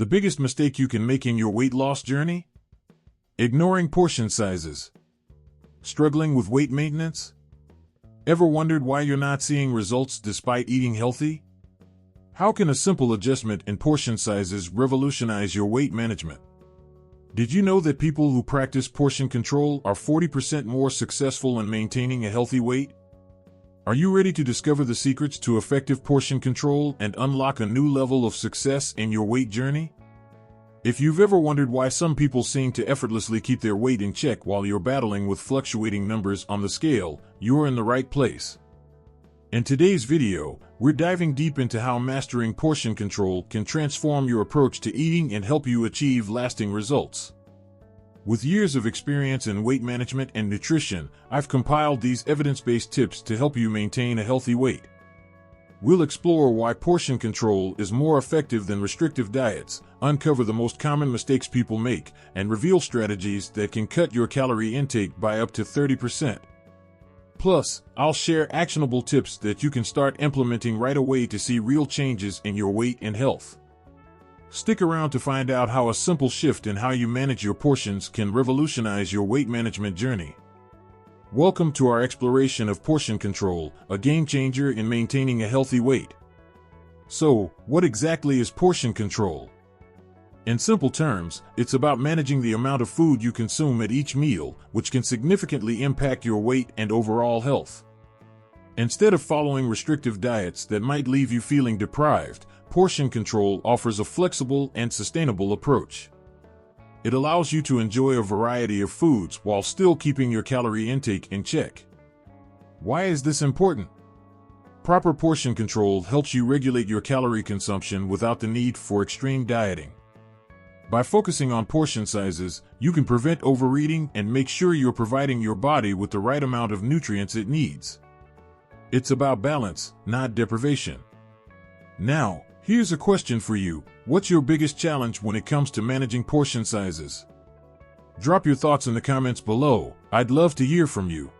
The biggest mistake you can make in your weight loss journey? Ignoring portion sizes. Struggling with weight maintenance? Ever wondered why you're not seeing results despite eating healthy? How can a simple adjustment in portion sizes revolutionize your weight management? Did you know that people who practice portion control are 40% more successful in maintaining a healthy weight? Are you ready to discover the secrets to effective portion control and unlock a new level of success in your weight journey? If you've ever wondered why some people seem to effortlessly keep their weight in check while you're battling with fluctuating numbers on the scale, you're in the right place. In today's video, we're diving deep into how mastering portion control can transform your approach to eating and help you achieve lasting results. With years of experience in weight management and nutrition, I've compiled these evidence-based tips to help you maintain a healthy weight. We'll explore why portion control is more effective than restrictive diets, uncover the most common mistakes people make, and reveal strategies that can cut your calorie intake by up to 30%. Plus, I'll share actionable tips that you can start implementing right away to see real changes in your weight and health. Stick around to find out how a simple shift in how you manage your portions can revolutionize your weight management journey. Welcome to our exploration of portion control, a game changer in maintaining a healthy weight. So, what exactly is portion control? In simple terms, it's about managing the amount of food you consume at each meal, which can significantly impact your weight and overall health. Instead of following restrictive diets that might leave you feeling deprived, portion control offers a flexible and sustainable approach. It allows you to enjoy a variety of foods while still keeping your calorie intake in check. Why is this important? Proper portion control helps you regulate your calorie consumption without the need for extreme dieting. By focusing on portion sizes, you can prevent overeating and make sure you're providing your body with the right amount of nutrients it needs. It's about balance, not deprivation. Now, here's a question for you. What's your biggest challenge when it comes to managing portion sizes? Drop your thoughts in the comments below. I'd love to hear from you.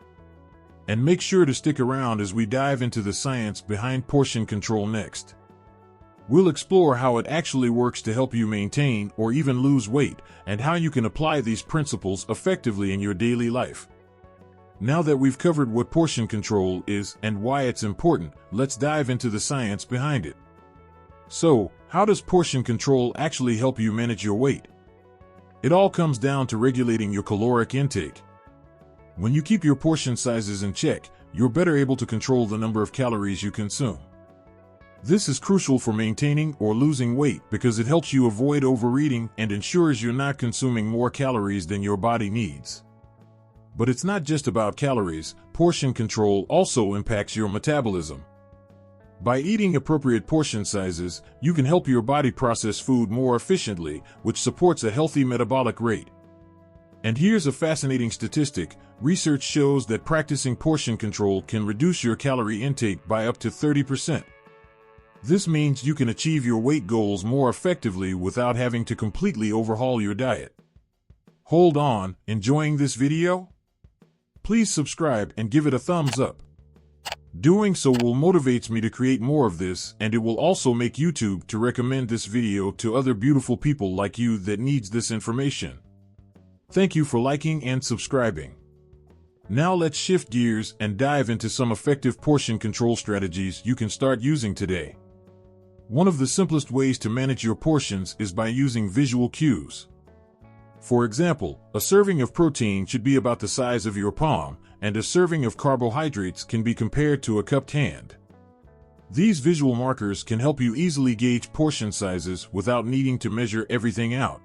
And make sure to stick around as we dive into the science behind portion control next. We'll explore how it actually works to help you maintain or even lose weight, and how you can apply these principles effectively in your daily life. Now that we've covered what portion control is and why it's important, let's dive into the science behind it. So, how does portion control actually help you manage your weight? It all comes down to regulating your caloric intake. When you keep your portion sizes in check, you're better able to control the number of calories you consume. This is crucial for maintaining or losing weight because it helps you avoid overeating and ensures you're not consuming more calories than your body needs. But it's not just about calories. Portion control also impacts your metabolism. By eating appropriate portion sizes, you can help your body process food more efficiently, which supports a healthy metabolic rate. And here's a fascinating statistic. Research shows that practicing portion control can reduce your calorie intake by up to 30%. This means you can achieve your weight goals more effectively without having to completely overhaul your diet. Hold on, enjoying this video? Please subscribe and give it a thumbs up. Doing so will motivate me to create more of this, and it will also make YouTube to recommend this video to other beautiful people like you that needs this information. Thank you for liking and subscribing. Now let's shift gears and dive into some effective portion control strategies you can start using today. One of the simplest ways to manage your portions is by using visual cues. For example, a serving of protein should be about the size of your palm, and a serving of carbohydrates can be compared to a cupped hand. These visual markers can help you easily gauge portion sizes without needing to measure everything out.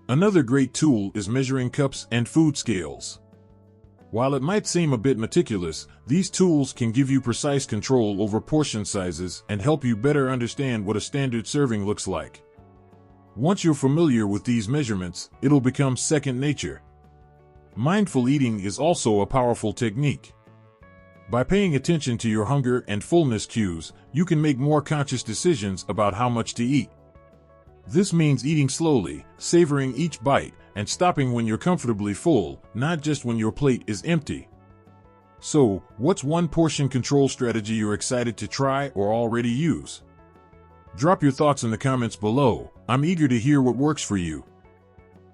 Another great tool is measuring cups and food scales. While it might seem a bit meticulous, these tools can give you precise control over portion sizes and help you better understand what a standard serving looks like. Once you're familiar with these measurements, it'll become second nature. Mindful eating is also a powerful technique. By paying attention to your hunger and fullness cues, you can make more conscious decisions about how much to eat. This means eating slowly, savoring each bite, and stopping when you're comfortably full, not just when your plate is empty. So, what's one portion control strategy you're excited to try or already use? Drop your thoughts in the comments below. I'm eager to hear what works for you.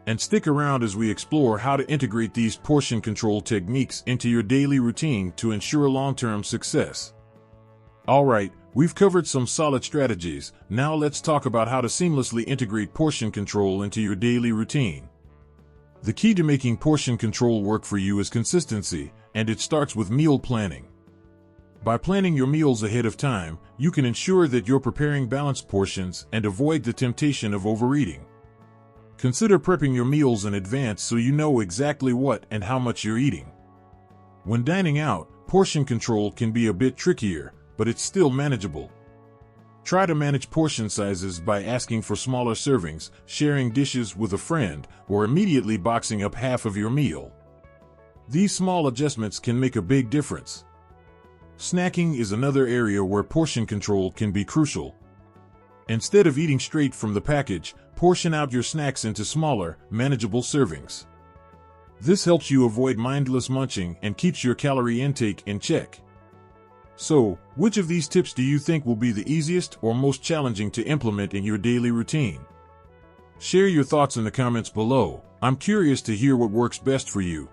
And stick around as we explore how to integrate these portion control techniques into your daily routine to ensure long-term success. Alright, we've covered some solid strategies. Now let's talk about how to seamlessly integrate portion control into your daily routine. The key to making portion control work for you is consistency, and it starts with meal planning. By planning your meals ahead of time, you can ensure that you're preparing balanced portions and avoid the temptation of overeating. Consider prepping your meals in advance so you know exactly what and how much you're eating. When dining out, portion control can be a bit trickier, but it's still manageable. Try to manage portion sizes by asking for smaller servings, sharing dishes with a friend, or immediately boxing up half of your meal. These small adjustments can make a big difference. Snacking is another area where portion control can be crucial. Instead of eating straight from the package, portion out your snacks into smaller, manageable servings. This helps you avoid mindless munching and keeps your calorie intake in check. So, which of these tips do you think will be the easiest or most challenging to implement in your daily routine? Share your thoughts in the comments below. I'm curious to hear what works best for you.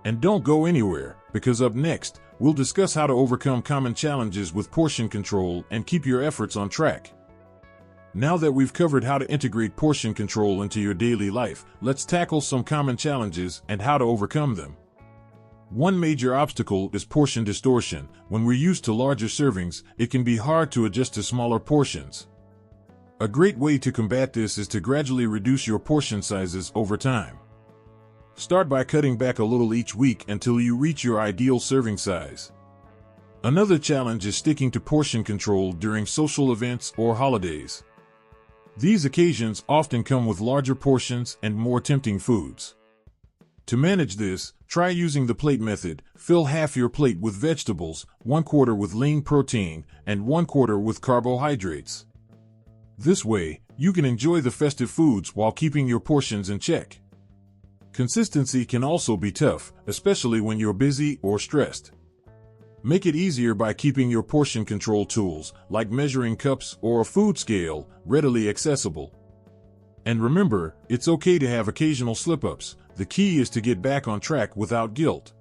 And don't go anywhere, because up next, we'll discuss how to overcome common challenges with portion control and keep your efforts on track. Now that we've covered how to integrate portion control into your daily life, let's tackle some common challenges and how to overcome them. One major obstacle is portion distortion. When we're used to larger servings, it can be hard to adjust to smaller portions. A great way to combat this is to gradually reduce your portion sizes over time. Start by cutting back a little each week until you reach your ideal serving size. Another challenge is sticking to portion control during social events or holidays. These occasions often come with larger portions and more tempting foods. To manage this, try using the plate method. Fill half your plate with vegetables, 1/4 with lean protein, and 1/4 with carbohydrates. This way, you can enjoy the festive foods while keeping your portions in check. Consistency can also be tough, especially when you're busy or stressed. Make it easier by keeping your portion control tools, like measuring cups or a food scale, readily accessible. And remember, it's okay to have occasional slip-ups. The key is to get back on track without guilt.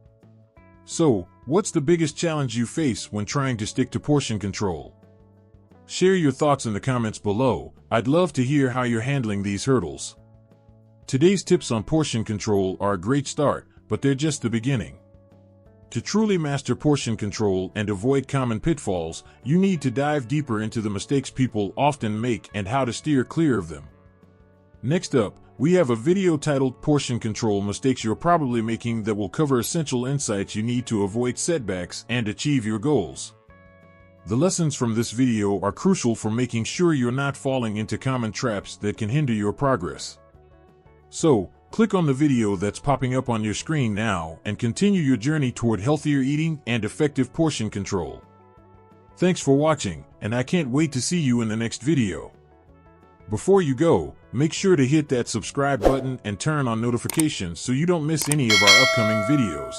So, what's the biggest challenge you face when trying to stick to portion control? Share your thoughts in the comments below. I'd love to hear how you're handling these hurdles. Today's tips on portion control are a great start, but they're just the beginning. To truly master portion control and avoid common pitfalls, you need to dive deeper into the mistakes people often make and how to steer clear of them. Next up, we have a video titled Portion Control Mistakes You're Probably Making that will cover essential insights you need to avoid setbacks and achieve your goals. The lessons from this video are crucial for making sure you're not falling into common traps that can hinder your progress. So, click on the video that's popping up on your screen now and continue your journey toward healthier eating and effective portion control. Thanks for watching, and I can't wait to see you in the next video. Before you go, make sure to hit that subscribe button and turn on notifications so you don't miss any of our upcoming videos.